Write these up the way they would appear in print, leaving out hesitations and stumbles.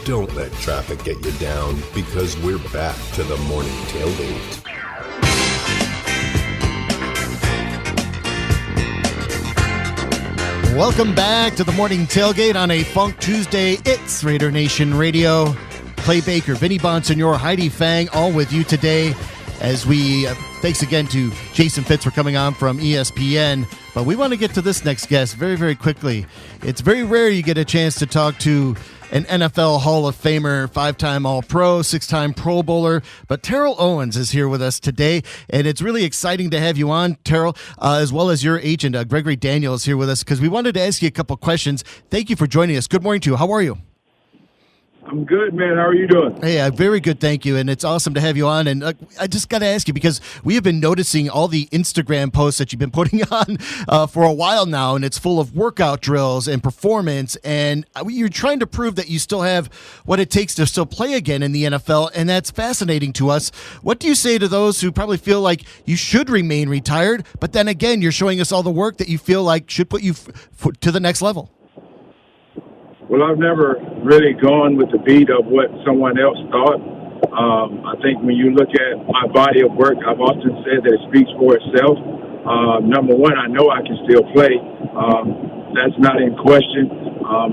Don't let traffic get you down, because we're back to the Morning Tailgate. Welcome back to the Morning Tailgate on a Funk Tuesday. It's Raider Nation Radio. Clay Baker, Vinny Bonsignor, Heidi Fang, all with you today as we, thanks again to Jason Fitz for coming on from ESPN. But we want to get to this next guest very, very quickly. It's very rare you get a chance to talk to an NFL Hall of Famer, 5-time All-Pro, 6-time Pro Bowler. But Terrell Owens is here with us today, and it's really exciting to have you on, Terrell, as well as your agent, Gregory Daniel, is here with us because we wanted to ask you a couple questions. Thank you for joining us. Good morning to you. How are you? I'm good, man. How are you doing? Hey, very good, thank you. And it's awesome to have you on. And I just got to ask you, because we have been noticing all the Instagram posts that you've been putting on for a while now, and it's full of workout drills and performance. And you're trying to prove that you still have what it takes to still play again in the NFL, and that's fascinating to us. What do you say to those who probably feel like you should remain retired, but then again, you're showing us all the work that you feel like should put you to the next level? Well, I've never really gone with the beat of what someone else thought. I think when you look at my body of work, I've often said that it speaks for itself. Number one, I know I can still play. That's not in question.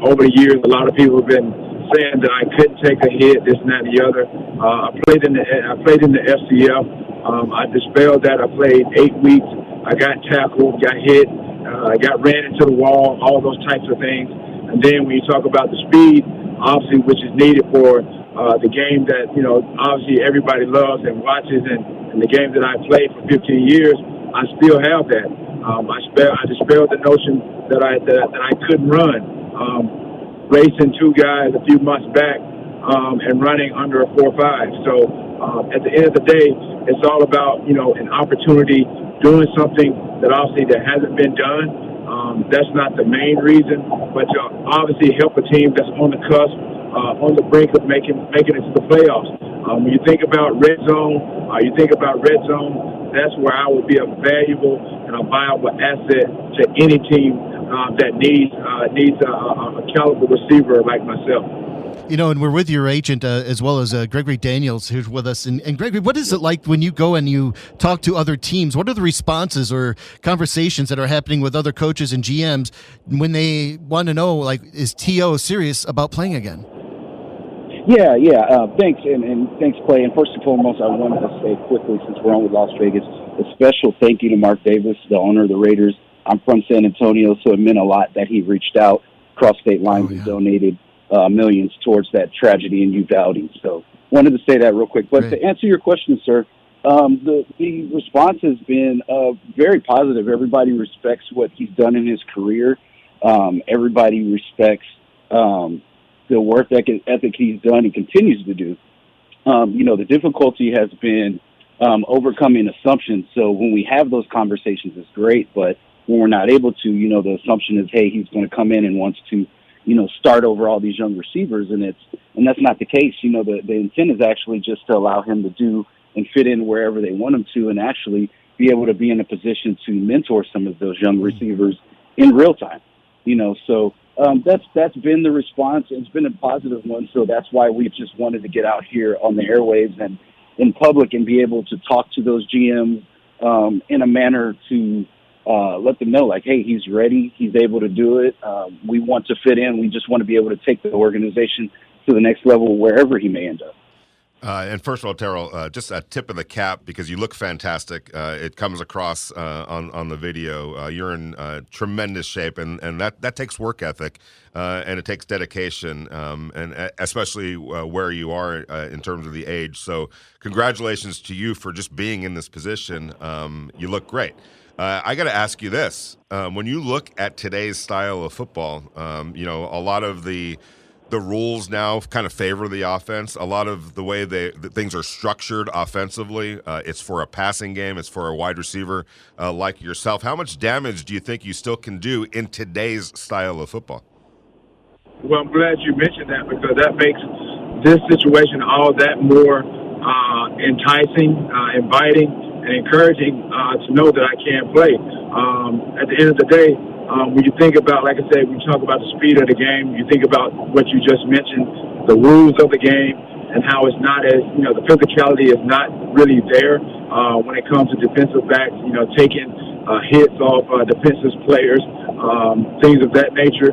Over the years, a lot of people have been saying that I couldn't take a hit, this and that, and the other. I played in the FCF. I dispelled that. I played 8 weeks. I got tackled, got hit, I got ran into the wall, all those types of things. And then when you talk about the speed, obviously, which is needed for the game that, obviously everybody loves and watches, and the game that I played for 15 years, I still have that. I dispelled the notion that I couldn't run. Racing 2 guys a few months back and running under a 4.5. So at the end of the day, it's all about, an opportunity, doing something that obviously that hasn't been done. That's not the main reason, but to obviously help a team that's on the cusp, on the brink of making it to the playoffs. When you think about red zone, that's where I would be a valuable and a viable asset to any team that needs a caliber receiver like myself. And we're with your agent as well as Gregory Daniels who's with us. And Gregory, what is it like when you go and you talk to other teams? What are the responses or conversations that are happening with other coaches and GMs when they want to know, like, is T.O. serious about playing again? Yeah. Thanks, and thanks, Clay. And first and foremost, I wanted to say quickly, since we're on with Las Vegas, a special thank you to Mark Davis, the owner of the Raiders. I'm from San Antonio, so it meant a lot that he reached out across state lines and donated millions towards that tragedy in Uvalde. So wanted to say that real quick. But to answer your question, sir, the response has been very positive. Everybody respects what he's done in his career. Everybody respects the work ethic he's done and continues to do. The difficulty has been overcoming assumptions. So when we have those conversations, it's great. But when we're not able to, the assumption is, hey, he's going to come in and wants to start over all these young receivers, and that's not the case. The intent is actually just to allow him to do and fit in wherever they want him to, and actually be able to be in a position to mentor some of those young receivers in real time. So that's been the response. It's been a positive one. So that's why we just wanted to get out here on the airwaves and in public and be able to talk to those GMs in a manner to let them know, like, hey, he's ready. He's able to do it. We want to fit in. We just want to be able to take the organization to the next level wherever he may end up. And first of all, Terrell, just a tip of the cap, because you look fantastic. It comes across on the video. You're in tremendous shape, and that takes work ethic, and it takes dedication, and especially where you are in terms of the age. So congratulations to you for just being in this position. You look great. I got to ask you this. When you look at today's style of football, a lot of the rules now kind of favor the offense. A lot of the way that things are structured offensively, it's for a passing game. It's for a wide receiver like yourself. How much damage do you think you still can do in today's style of football? Well, I'm glad you mentioned that, because that makes this situation all that more enticing, inviting, and encouraging to know that I can play. At the end of the day, when you think about, like I said, when you talk about the speed of the game, you think about what you just mentioned, the rules of the game, and how it's not as, the physicality is not really there when it comes to defensive backs, taking hits off defensive players, things of that nature.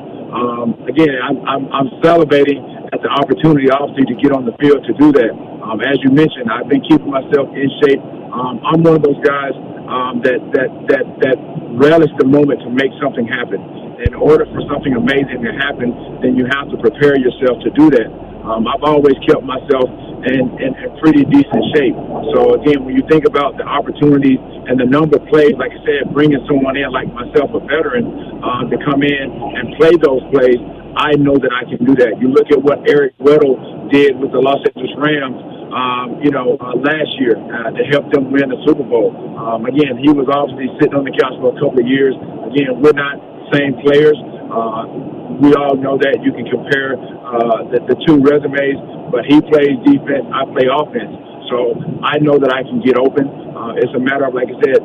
Again, I'm salivating at the opportunity, obviously, to get on the field to do that. As you mentioned, I've been keeping myself in shape. I'm one of those guys that relish the moment to make something happen. In order for something amazing to happen, then you have to prepare yourself to do that. I've always kept myself in pretty decent shape. So, again, when you think about the opportunities and the number of plays, like I said, bringing someone in like myself, a veteran, to come in and play those plays, I know that I can do that. You look at what Eric Weddle did with the Los Angeles Rams, last year to help them win the Super Bowl. Again, he was obviously sitting on the couch for a couple of years. Again, we're not same players. We all know that. You can compare the two resumes, but he plays defense, I play offense. So I know that I can get open. It's a matter of, like I said,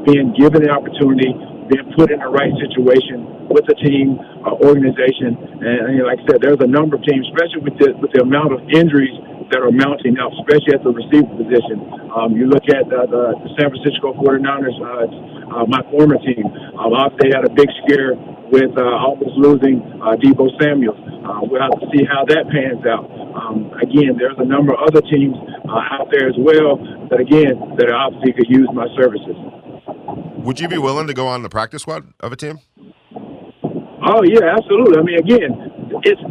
being given the opportunity, being put in the right situation with the team, organization. And like I said, there's a number of teams, especially with the amount of injuries that are mounting up, especially at the receiver position. You look at the San Francisco 49ers, my former team. They had a big scare with almost losing Deebo Samuel. We'll have to see how that pans out. Again, there's a number of other teams out there as well that obviously could use my services. Would you be willing to go on the practice squad of a team? Oh, yeah, absolutely. I mean, again, it's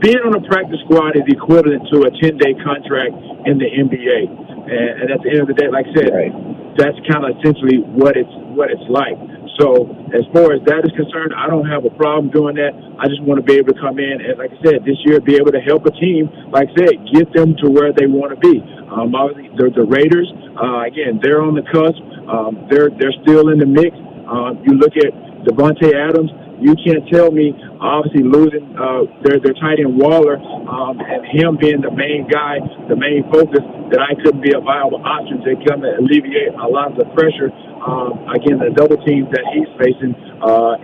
being on a practice squad is equivalent to a 10-day contract in the NBA. And at the end of the day, like I said, right, that's kind of essentially what it's like. So as far as that is concerned, I don't have a problem doing that. I just want to be able to come in and, like I said, this year be able to help a team, like I said, get them to where they want to be. Obviously, the Raiders, again, they're on the cusp. They're still in the mix. You look at Devontae Adams. You can't tell me, obviously, losing their tight end Waller and him being the main guy, the main focus, that I couldn't be a viable option to come and alleviate a lot of the pressure, again, the double teams that he's facing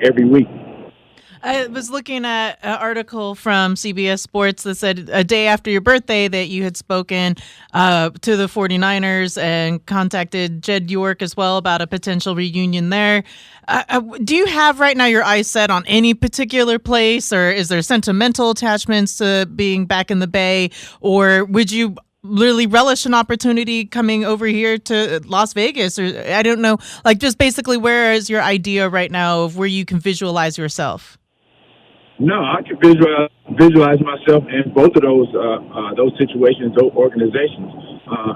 every week. I was looking at an article from CBS Sports that said a day after your birthday that you had spoken to the 49ers and contacted Jed York as well about a potential reunion there. Do you have right now your eyes set on any particular place, or is there sentimental attachments to being back in the Bay, or would you really relish an opportunity coming over here to Las Vegas? Or I don't know, like just basically where is your idea right now of where you can visualize yourself? No, I can visualize myself in both of those situations, those organizations.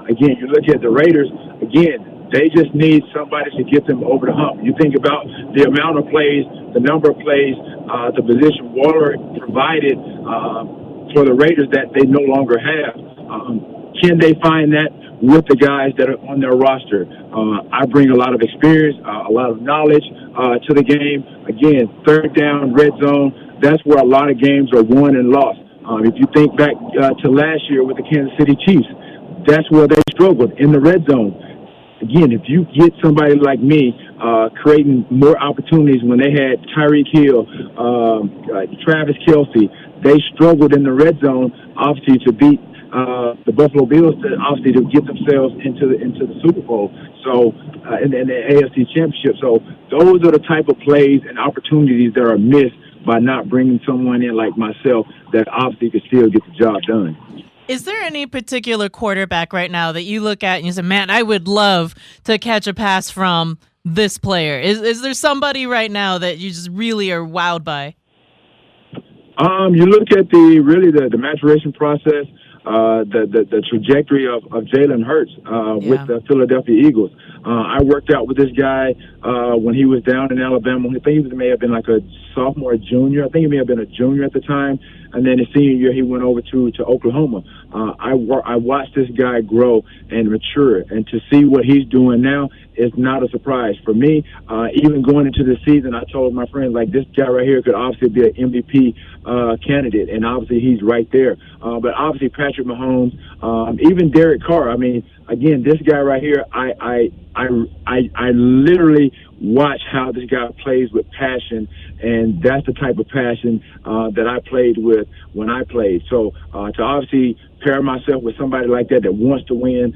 Again, you look at the Raiders, again, they just need somebody to get them over the hump. You think about the amount of plays, the number of plays, the position Waller provided for the Raiders that they no longer have. Can they find that with the guys that are on their roster? I bring a lot of experience, a lot of knowledge to the game. Again, third down, red zone, that's where a lot of games are won and lost. If you think back to last year with the Kansas City Chiefs, that's where they struggled, in the red zone. Again, if you get somebody like me creating more opportunities when they had Tyreek Hill, Travis Kelce, they struggled in the red zone, obviously, to beat the Buffalo Bills, obviously, to get themselves into the Super Bowl. So, in the AFC Championship. So, those are the type of plays and opportunities that are missed by not bringing someone in like myself that obviously could still get the job done. Is there any particular quarterback right now that you look at and you say, man, I would love to catch a pass from this player? Is there somebody right now that you just really are wowed by? You look at the maturation process, the trajectory of Jalen Hurts with the Philadelphia Eagles. I worked out with this guy when he was down in Alabama. I think he may have been like a sophomore, junior. I think he may have been a junior at the time. And then his senior year, he went over to Oklahoma. I watched this guy grow and mature, and to see what he's doing now is not a surprise for me. Even going into the season, I told my friends, like, this guy right here could obviously be an MVP candidate, and obviously he's right there. But obviously Patrick Mahomes, even Derek Carr. I mean, again, this guy right here, I literally watch how this guy plays with passion, and that's the type of passion that I played with when I played. So to obviously pair myself with somebody like that wants to win,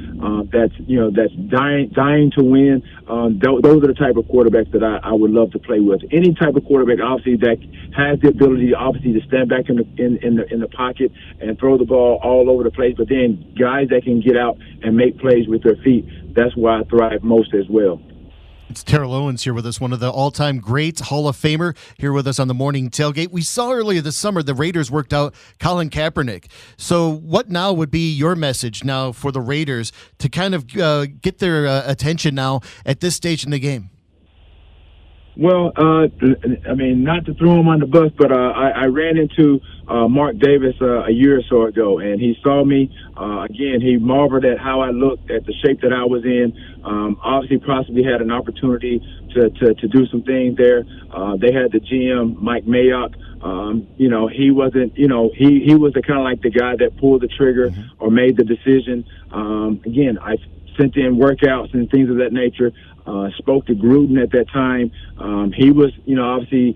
that's dying to win. Those are the type of quarterbacks that I would love to play with. Any type of quarterback, obviously, that has the ability, obviously, to stand back in the pocket and throw the ball all over the place. But then guys that can get out and make plays with their feet. That's why I thrive most as well. It's Terrell Owens here with us, one of the all-time greats, Hall of Famer, here with us on the Morning Tailgate. We saw earlier this summer the Raiders worked out Colin Kaepernick. So what now would be your message now for the Raiders to kind of get their attention now at this stage in the game? Well, not to throw him on the bus, but I ran into Mark Davis a year or so ago, and he saw me. Again, he marveled at how I looked, at the shape that I was in. Obviously, possibly had an opportunity to do some things there. They had the GM, Mike Mayock. He wasn't, he was the kind of like the guy that pulled the trigger or made the decision. Again, I sent in workouts and things of that nature. Spoke to Gruden at that time. He was, obviously,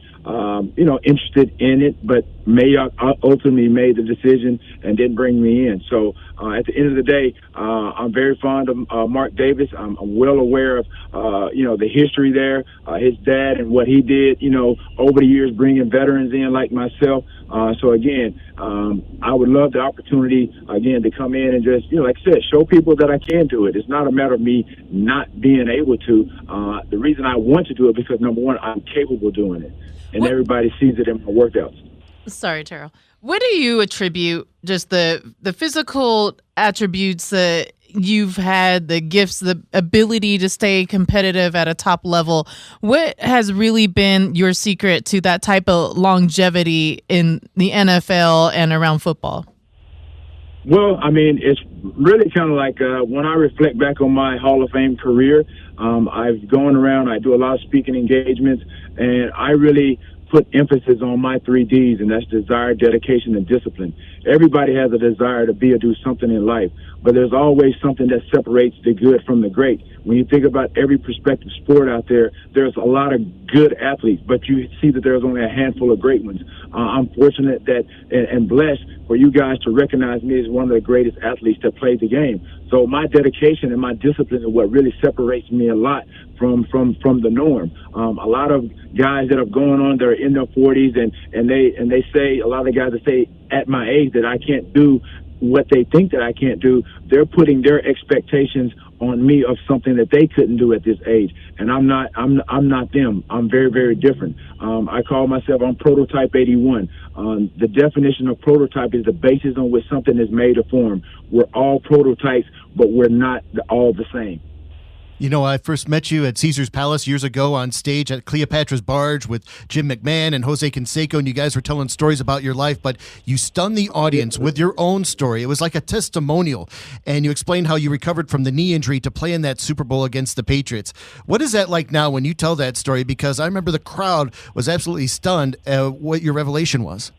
interested in it, but Mayock ultimately made the decision and didn't bring me in. So at the end of the day, I'm very fond of Mark Davis. I'm well aware of, the history there, his dad and what he did, over the years, bringing veterans in like myself. So again, I would love the opportunity again to come in and just, like I said, show people that I can do it. It's not a matter of me not being able to. The reason I want to do it because number one, I'm capable of doing it, and everybody sees it in my workouts. Sorry, Terrell. What do you attribute just the physical attributes that you've had, the gifts, the ability to stay competitive at a top level? What has really been your secret to that type of longevity in the NFL and around football? Well, it's really kind of like when I reflect back on my Hall of Fame career, I've gone around, I do a lot of speaking engagements, and I really put emphasis on my 3 Ds, and that's desire, dedication, and discipline. Everybody has a desire to be or do something in life, but there's always something that separates the good from the great. When you think about every prospective sport out there, there's a lot of good athletes, but you see that there's only a handful of great ones. I'm fortunate that and blessed for you guys to recognize me as one of the greatest athletes that played the game. So my dedication and my discipline is what really separates me a lot from the norm. A lot of guys that have gone on, they're in their 40s, and they say, a lot of the guys that say at my age that I can't do what they think that I can't do, they're putting their expectations on me of something that they couldn't do at this age. And I'm not them. I'm very, very different. I call myself, I'm prototype 81. The definition of prototype is the basis on which something is made or formed. We're all prototypes, but we're not all the same. I first met you at Caesar's Palace years ago on stage at Cleopatra's Barge with Jim McMahon and Jose Canseco, and you guys were telling stories about your life, but you stunned the audience with your own story. It was like a testimonial, and you explained how you recovered from the knee injury to play in that Super Bowl against the Patriots. What is that like now when you tell that story? Because I remember the crowd was absolutely stunned at what your revelation was.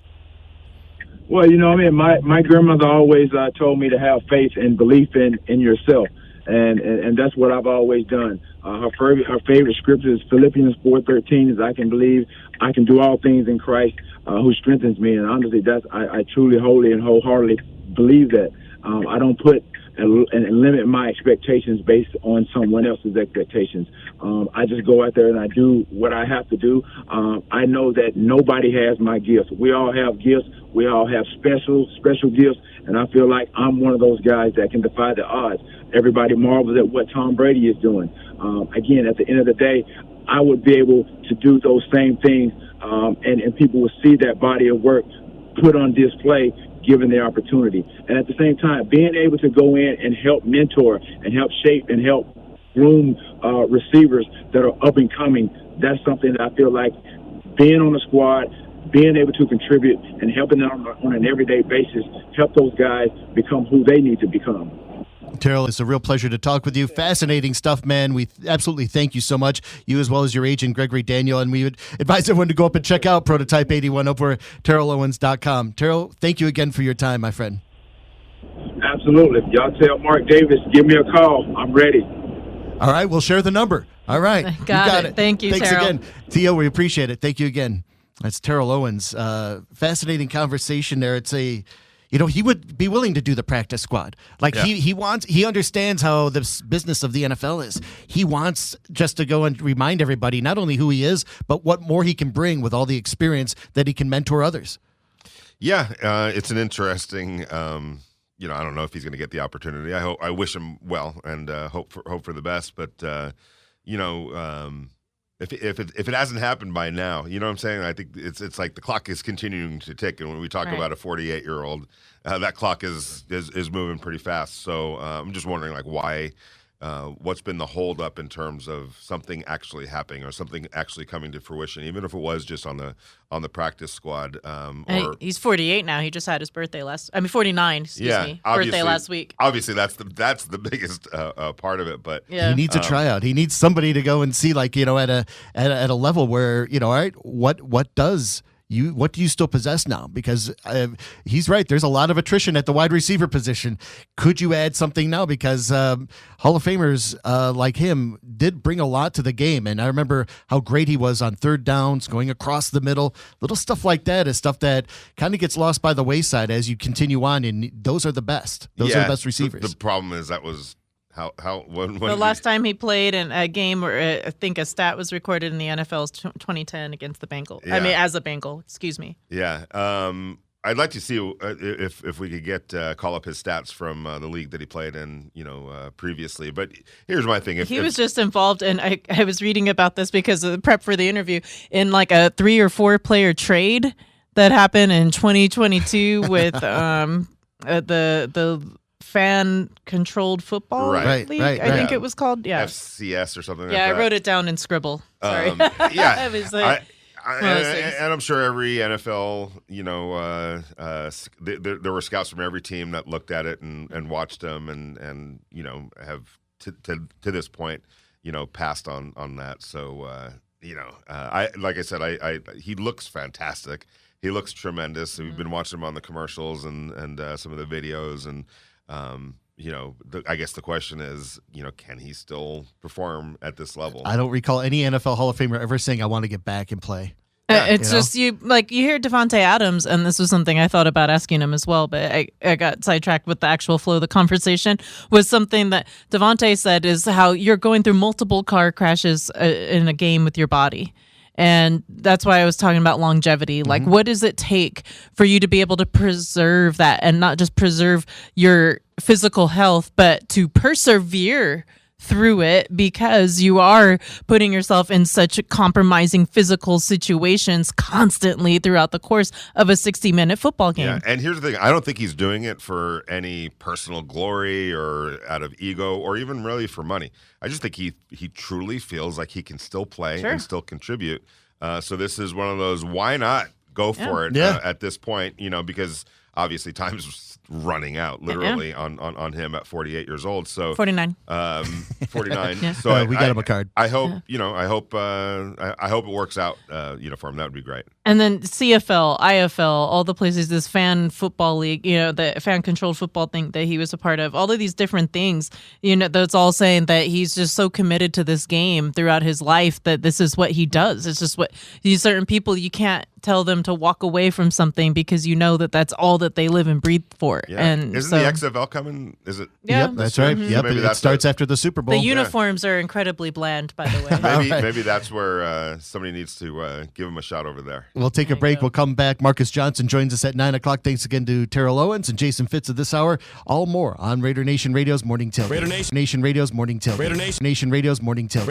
Well, my grandmother always told me to have faith and belief in yourself. And that's what I've always done. Her favorite scripture is Philippians 4:13, is I can believe I can do all things in Christ who strengthens me. And honestly, I truly, wholly, and wholeheartedly believe that. I don't put and limit my expectations based on someone else's expectations. I just go out there and I do what I have to do. I know that nobody has my gifts. We all have gifts. We all have special gifts, and I feel like I'm one of those guys that can defy the odds. Everybody marvels at what Tom Brady is doing. Again, at the end of the day, I would be able to do those same things, and people will see that body of work put on display given the opportunity. And at the same time, being able to go in and help mentor and help shape and help groom receivers that are up and coming, that's something that I feel like being on the squad, being able to contribute and helping them on an everyday basis, help those guys become who they need to become. Terrell, it's a real pleasure to talk with you. Fascinating stuff, man. We absolutely thank you so much, you as well as your agent, Gregory Daniel. And we would advise everyone to go up and check out Prototype 81 over at TerrellOwens.com. Terrell, thank you again for your time, my friend. Absolutely. Y'all tell Mark Davis, give me a call. I'm ready. All right, we'll share the number. All right. You got it. Thank you, Thanks Terrell. again. Theo, we appreciate it. Thank you again. That's Terrell Owens. Fascinating conversation there. It's he would be willing to do the practice squad. Like he understands how the business of the NFL is. He wants just to go and remind everybody not only who he is, but what more he can bring with all the experience that he can mentor others. Yeah, it's an interesting. I don't know if he's going to get the opportunity. I wish him well and hope for the best. But if it hasn't happened by now, you know what I'm saying? I think it's like the clock is continuing to tick, and when we talk about a 48-year-old, that clock is moving pretty fast. So I'm just wondering, like, why. What's been the holdup in terms of something actually happening or something actually coming to fruition, even if it was just on the practice squad? He's 48 now. He just had his birthday 49. Birthday last week. Obviously, that's the biggest part of it. But he needs a tryout. He needs somebody to go and see, like, at a level where all right, what do you still possess now? Because he's right. There's a lot of attrition at the wide receiver position. Could you add something now? Because Hall of Famers like him did bring a lot to the game. And I remember how great he was on third downs, going across the middle. Little stuff like that is stuff that kind of gets lost by the wayside as you continue on. And those are the best. Those are the best receivers. The problem is that was when the last time he played in a game where I think a stat was recorded in the NFL's 2010 against the Bengals. Yeah. I mean, as a Bengal, excuse me. Yeah. I'd like to see if we could call up his stats from the league that he played in, previously. But here's my thing: he was just involved, and I was reading about this because of the prep for the interview in like a 3 or 4 player trade that happened in 2022 with the fan-controlled football league. I think it was called FCS or something. Yeah, like that. I wrote it down in Scribble. Sorry. Yeah, it was like, and I'm sure every NFL, there were scouts from every team that looked at it and watched them and have to this point, passed on that. So like I said, he looks fantastic. He looks tremendous. We've been watching him on the commercials and some of the videos and. I guess the question is, can he still perform at this level? I don't recall any NFL Hall of Famer ever saying, I want to get back and play. It's just you hear Devontae Adams, and this was something I thought about asking him as well, but I got sidetracked with the actual flow of the conversation, was something that Devontae said is how you're going through multiple car crashes in a game with your body. And that's why I was talking about longevity. Like, what does it take for you to be able to preserve that and not just preserve your physical health, but to persevere through it because you are putting yourself in such compromising physical situations constantly throughout the course of a 60-minute football game. Yeah, and here's the thing. I don't think he's doing it for any personal glory or out of ego or even really for money. I just think he truly feels like he can still play and still contribute. So this is one of those, why not go for it at this point, because obviously time's running out literally on him at 48 years old. So 49. 49. So we got him a card. I hope, I hope it works out, for him. That would be great. And then CFL, IFL, all the places, this fan football league, the fan controlled football thing that he was a part of, all of these different things, that's all saying that he's just so committed to this game throughout his life that this is what he does. It's just what these certain people, you can't tell them to walk away from something because that that's all that they live and breathe for. Yeah. And isn't the XFL coming? Is it? Yeah, yep, that's right. Mm-hmm. Yep, Maybe it starts after the Super Bowl. The uniforms are incredibly bland, by the way. Maybe that's where somebody needs to give him a shot over there. We'll take a break. We'll come back. Marcus Johnson joins us at 9 o'clock. Thanks again to Terrell Owens and Jason Fitz of this hour. All more on Raider Nation Radio's Morning Tailgate. Raider Nation Radio's Morning Tailgate. Raider Nation Radio's Morning Tailgate.